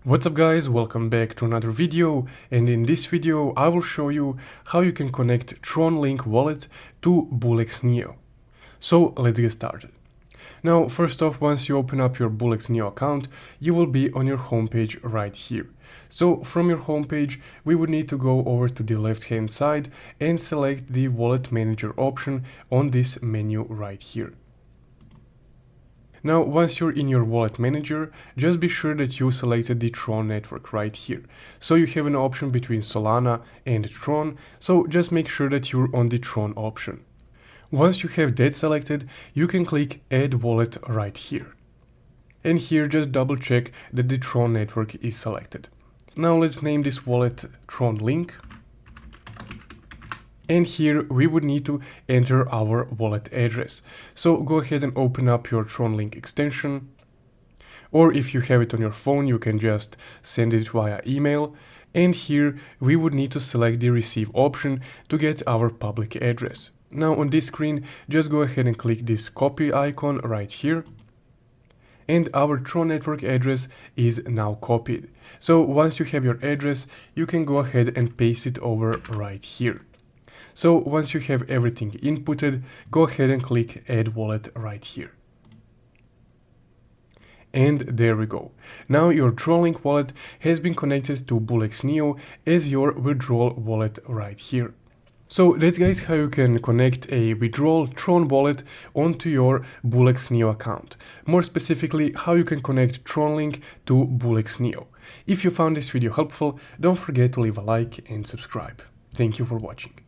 What's up guys, welcome back to another video, and in this video I will show you how you can connect TronLink wallet to Bullx Neo. So let's get started. Now first off, once you open up your Bullx Neo account, you will be on your homepage right here. So from your homepage we would need to go over to the left hand side and select the wallet manager option on this menu right here. Now, once you're in your wallet manager, just be sure that you selected the Tron network right here. So you have an option between Solana and Tron, so just make sure that you're on the Tron option. Once you have that selected, you can click Add Wallet right here. And here just double check that the Tron network is selected. Now let's name this wallet TronLink. And here we would need to enter our wallet address. So go ahead and open up your TronLink extension, or if you have it on your phone, you can just send it via email. And here we would need to select the receive option to get our public address. Now on this screen, just go ahead and click this copy icon right here. And our Tron network address is now copied. So once you have your address, you can go ahead and paste it over right here. So once you have everything inputted, go ahead and click Add Wallet right here. And there we go. Now your TronLink wallet has been connected to Bullx Neo as your withdrawal wallet right here. So that's guys how you can connect a withdrawal Tron wallet onto your Bullx Neo account. More specifically, how you can connect TronLink to Bullx Neo. If you found this video helpful, don't forget to leave a like and subscribe. Thank you for watching.